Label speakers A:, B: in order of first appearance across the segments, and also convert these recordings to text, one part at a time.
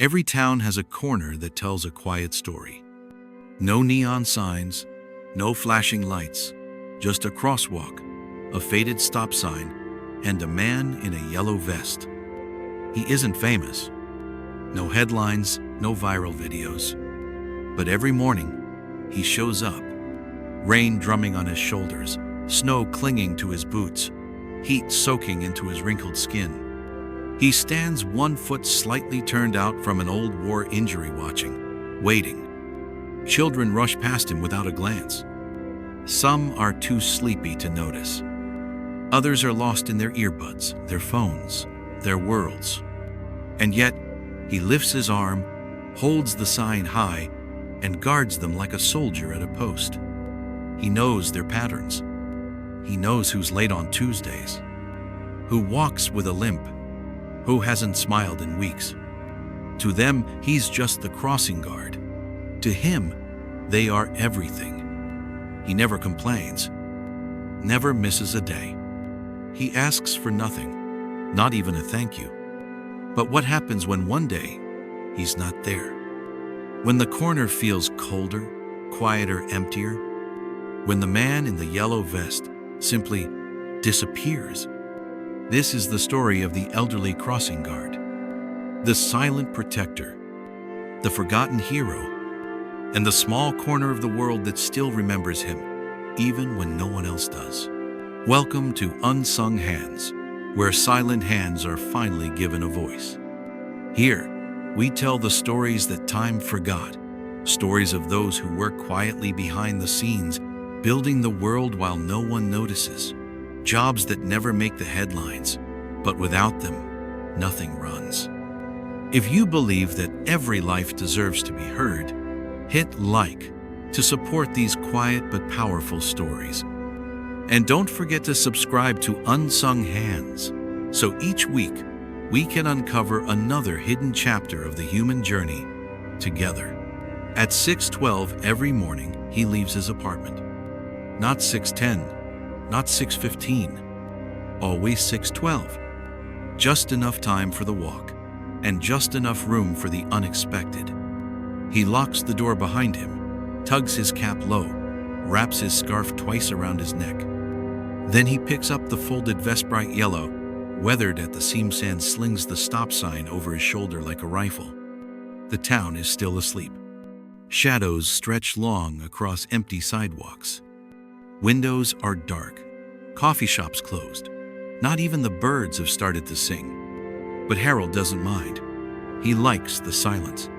A: Every town has a corner that tells a quiet story. No neon signs, no flashing lights, just a crosswalk, a faded stop sign, and a man in a yellow vest. He isn't famous. No headlines, no viral videos. But every morning, he shows up. Rain drumming on his shoulders, snow clinging to his boots, heat soaking into his wrinkled skin. He stands 1 foot slightly turned out from an old war injury watching, waiting. Children rush past him without a glance. Some are too sleepy to notice. Others are lost in their earbuds, their phones, their worlds. And yet, he lifts his arm, holds the sign high, and guards them like a soldier at a post. He knows their patterns. He knows who's late on Tuesdays, who walks with a limp, who hasn't smiled in weeks. To them, he's just the crossing guard. To him, they are everything. He never complains, never misses a day. He asks for nothing, not even a thank you. But what happens when one day he's not there? When the corner feels colder, quieter, emptier? When the man in the yellow vest simply disappears? This is the story of the elderly crossing guard, the silent protector, the forgotten hero, and the small corner of the world that still remembers him, even when no one else does. Welcome to Unsung Hands, where silent hands are finally given a voice. Here, we tell the stories that time forgot, stories of those who work quietly behind the scenes, building the world while no one notices, jobs that never make the headlines, but without them, nothing runs. If you believe that every life deserves to be heard, hit like to support these quiet but powerful stories. And don't forget to subscribe to Unsung Hands, so each week we can uncover another hidden chapter of the human journey together. At 6:12 every morning, he leaves his apartment. Not 6:10, not 6:15, always 6:12. Just enough time for the walk, and just enough room for the unexpected. He locks the door behind him, tugs his cap low, wraps his scarf twice around his neck. Then he picks up the folded vest bright yellow, weathered at the seams, and slings the stop sign over his shoulder like a rifle. The town is still asleep. Shadows stretch long across empty sidewalks. Windows are dark. Coffee shops closed. Not even the birds have started to sing. But Harold doesn't mind. He likes the silence.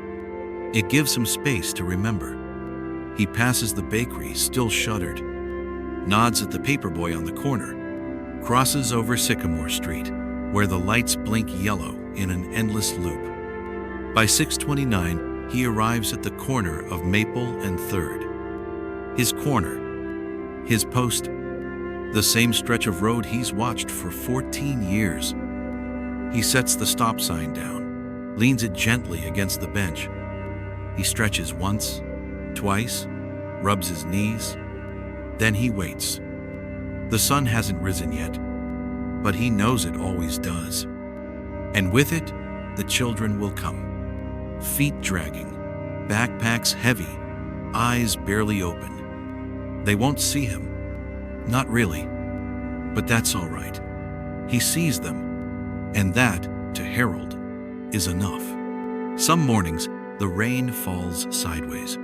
A: It gives him space to remember. He passes the bakery, still shuttered, nods at the paperboy on the corner, crosses over Sycamore Street, where the lights blink yellow in an endless loop. By 6:29, he arrives at the corner of Maple and 3rd. His corner, his post, the same stretch of road he's watched for 14 years. He sets the stop sign down, leans it gently against the bench. He stretches once, twice, rubs his knees. Then he waits. The sun hasn't risen yet, but he knows it always does. And with it, the children will come. Feet dragging, backpacks heavy, eyes barely open. They won't see him. Not really. But that's all right. He sees them, and that, to Harold, is enough. Some mornings, the rain falls sideways.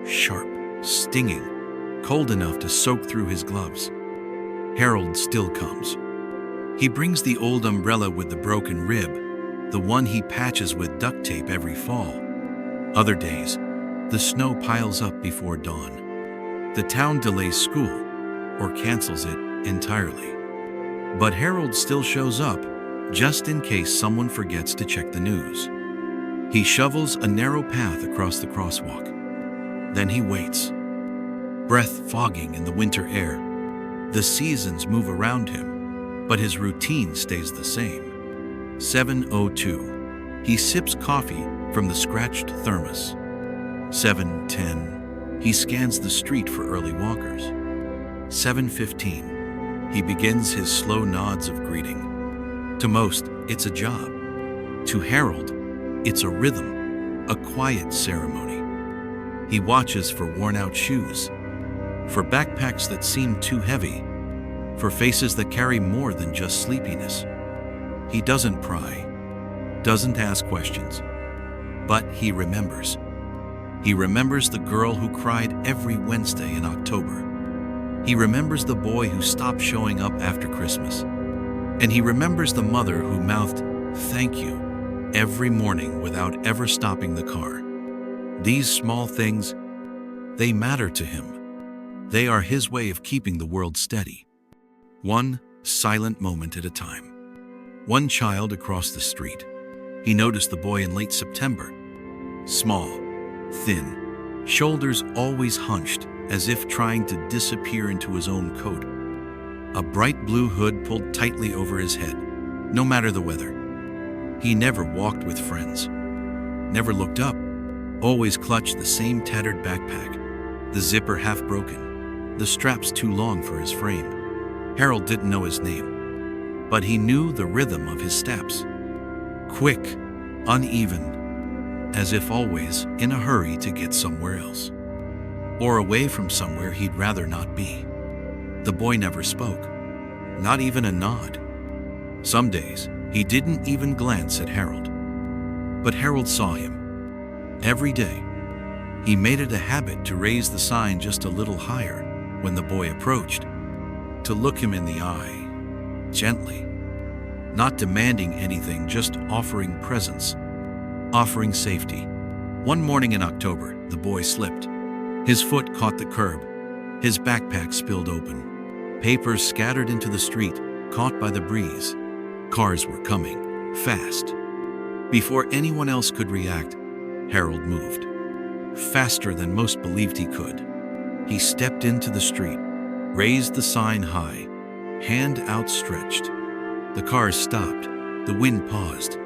A: Sharp, stinging, cold enough to soak through his gloves. Harold still comes. He brings the old umbrella with the broken rib, the one he patches with duct tape every fall. Other days, the snow piles up before dawn. The town delays school or cancels it entirely. But Harold still shows up, just in case someone forgets to check the news. He shovels a narrow path across the crosswalk. Then he waits, breath fogging in the winter air. The seasons move around him, but his routine stays the same. 7:02. He sips coffee from the scratched thermos. 7:10. He scans the street for early walkers. 7:15. He begins his slow nods of greeting. To most, it's a job. To Harold, It's a rhythm, a quiet ceremony. He watches for worn-out shoes, for backpacks that seem too heavy, for faces that carry more than just sleepiness. He doesn't pry, doesn't ask questions, but he remembers. He remembers the girl who cried every Wednesday in October. He remembers the boy who stopped showing up after Christmas. And he remembers the mother who mouthed, "Thank you," every morning without ever stopping the car. These small things, they matter to him. They are his way of keeping the world steady. One silent moment at a time. One child across the street. He noticed the boy in late September. Small, thin, shoulders always hunched, as if trying to disappear into his own coat. A bright blue hood pulled tightly over his head, no matter the weather. He never walked with friends, never looked up, always clutched the same tattered backpack, the zipper half broken, the straps too long for his frame. Harold didn't know his name, but he knew the rhythm of his steps. Quick, uneven, as if always in a hurry to get somewhere else, or away from somewhere he'd rather not be. The boy never spoke, not even a nod. Some days, he didn't even glance at Harold. But Harold saw him. Every day, he made it a habit to raise the sign just a little higher when the boy approached, to look him in the eye, gently, not demanding anything, just offering presence, offering safety. One morning in October, the boy slipped. His foot caught the curb. His backpack spilled open. Papers scattered into the street, caught by the breeze. Cars were coming, fast. Before anyone else could react, Harold moved. Faster than most believed he could. He stepped into the street, raised the sign high, hand outstretched. The cars stopped. The wind paused.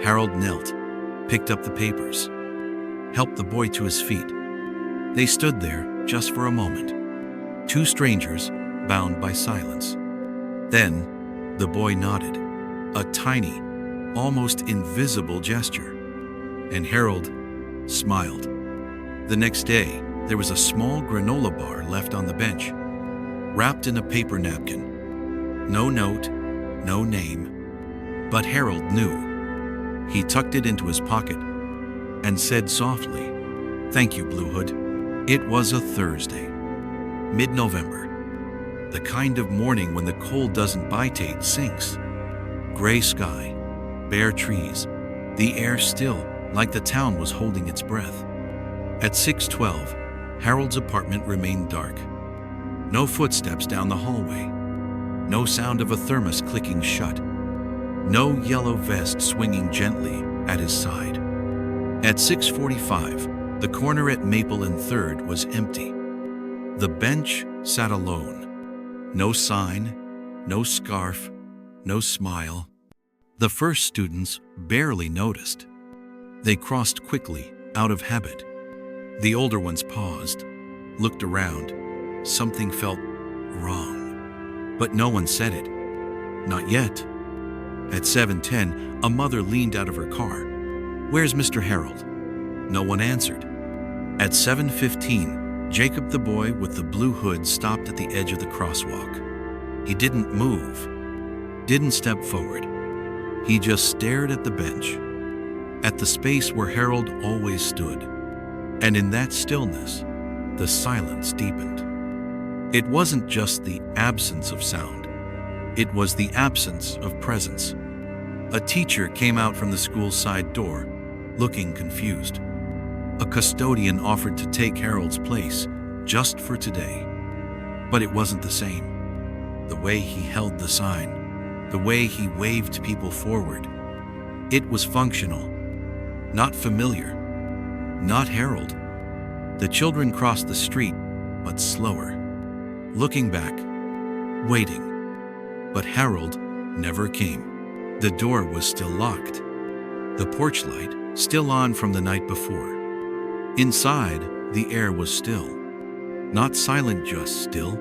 A: Harold knelt, picked up the papers, helped the boy to his feet. They stood there just for a moment, two strangers bound by silence. Then the boy nodded, a tiny, almost invisible gesture, and Harold smiled. The next day, there was a small granola bar left on the bench, wrapped in a paper napkin. No note, no name, but Harold knew. He tucked it into his pocket and said softly, "Thank you, Blue Hood." It was a Thursday, mid-November, the kind of morning when the cold doesn't bite, it sinks. Gray sky, bare trees, the air still, like the town was holding its breath. At 6:12, Harold's apartment remained dark. No footsteps down the hallway, no sound of a thermos clicking shut, no yellow vest swinging gently at his side. At 6:45, the corner at Maple and 3rd was empty. The bench sat alone. No sign, no scarf, no smile. The first students barely noticed. They crossed quickly, out of habit. The older ones paused, looked around. Something felt wrong, but no one said it. Not yet. At 7:10, a mother leaned out of her car. "Where's Mr. Harold?" No one answered. At 7:15, Jacob, the boy with the blue hood, stopped at the edge of the crosswalk. He didn't move, didn't step forward. He just stared at the bench, at the space where Harold always stood. And in that stillness, the silence deepened. It wasn't just the absence of sound. It was the absence of presence. A teacher came out from the school's side door, looking confused. A custodian offered to take Harold's place, just for today. But it wasn't the same. The way he held the sign, the way he waved people forward, it was functional, not familiar, not Harold. The children crossed the street, but slower, looking back, waiting. But Harold never came. The door was still locked, the porch light still on from the night before. Inside, the air was still. Not silent, just still.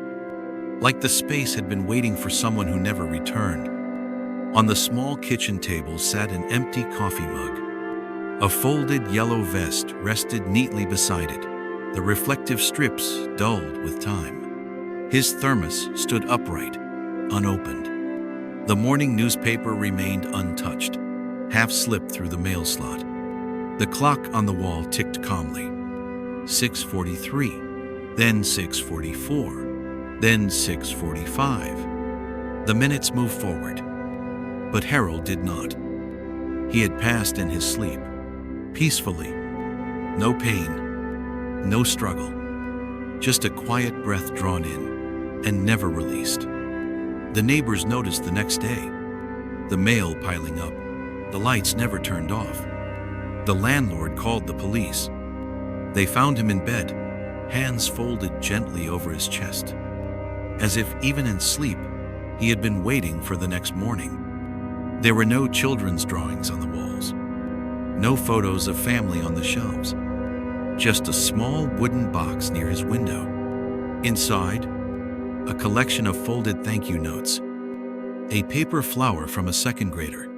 A: Like the space had been waiting for someone who never returned. On the small kitchen table sat an empty coffee mug. A folded yellow vest rested neatly beside it, the reflective strips dulled with time. His thermos stood upright, unopened. The morning newspaper remained untouched, half slipped through the mail slot. The clock on the wall ticked calmly. 6:43, then 6:44, then 6:45. The minutes moved forward, but Harold did not. He had passed in his sleep, peacefully. No pain, no struggle, just a quiet breath drawn in and never released. The neighbors noticed the next day, the mail piling up, the lights never turned off. The landlord called the police. They found him in bed, hands folded gently over his chest, as if even in sleep he had been waiting for the next morning. There were no children's drawings on the walls, no photos of family on the shelves, just a small wooden box near his window. Inside, a collection of folded thank you notes, a paper flower from a second grader,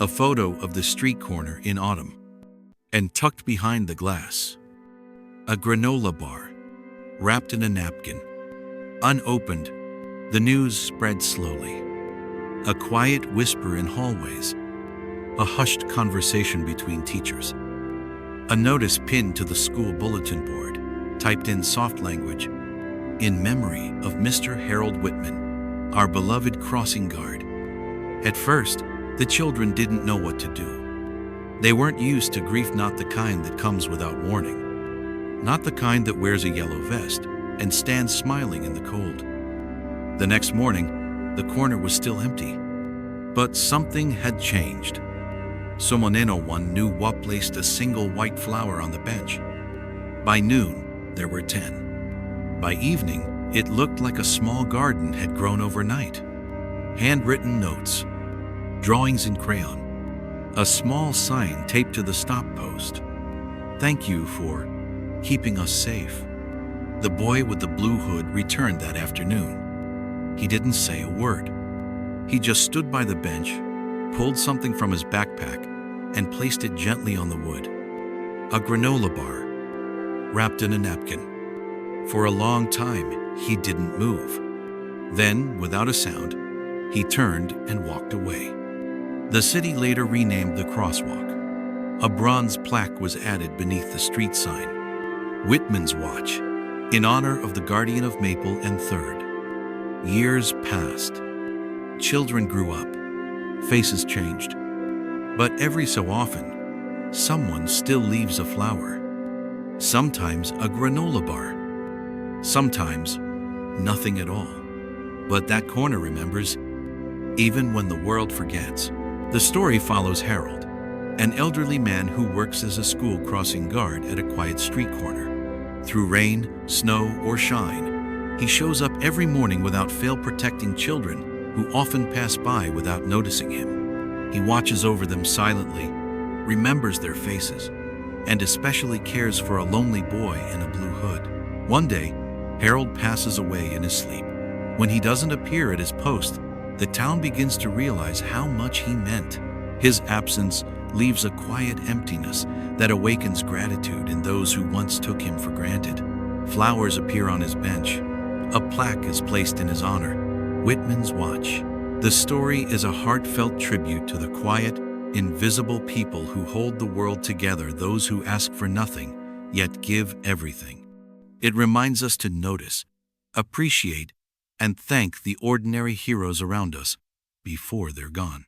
A: a photo of the street corner in autumn, and tucked behind the glass, a granola bar, wrapped in a napkin. Unopened, the news spread slowly. A quiet whisper in hallways, a hushed conversation between teachers. A notice pinned to the school bulletin board, typed in soft language, in memory of Mr. Harold Whitman, our beloved crossing guard. At first, the children didn't know what to do. They weren't used to grief, not the kind that comes without warning, not the kind that wears a yellow vest and stands smiling in the cold. The next morning, the corner was still empty, but something had changed. Somoneno one knew what placed a single white flower on the bench. By noon, there were 10. By evening, it looked like a small garden had grown overnight. Handwritten notes, drawings in crayon, a small sign taped to the stop post. Thank you for keeping us safe. The boy with the blue hood returned that afternoon. He didn't say a word. He just stood by the bench, pulled something from his backpack, and placed it gently on the wood. A granola bar, wrapped in a napkin. For a long time, he didn't move. Then, without a sound, he turned and walked away. The city later renamed the Crosswalk. A bronze plaque was added beneath the street sign, Whitman's Watch, in honor of the guardian of Maple and 3rd. Years passed. Children grew up. Faces changed. But every so often, someone still leaves a flower. Sometimes a granola bar. Sometimes nothing at all. But that corner remembers, even when the world forgets. The story follows Harold, an elderly man who works as a school crossing guard at a quiet street corner. Through rain, snow, or shine, he shows up every morning without fail, protecting children who often pass by without noticing him. He watches over them silently, remembers their faces, and especially cares for a lonely boy in a blue hood. One day, Harold passes away in his sleep. When he doesn't appear at his post, the town begins to realize how much he meant. His absence leaves a quiet emptiness that awakens gratitude in those who once took him for granted. Flowers appear on his bench. A plaque is placed in his honor, Whitman's Watch. The story is a heartfelt tribute to the quiet, invisible people who hold the world together, those who ask for nothing, yet give everything. It reminds us to notice, appreciate, and thank the ordinary heroes around us before they're gone.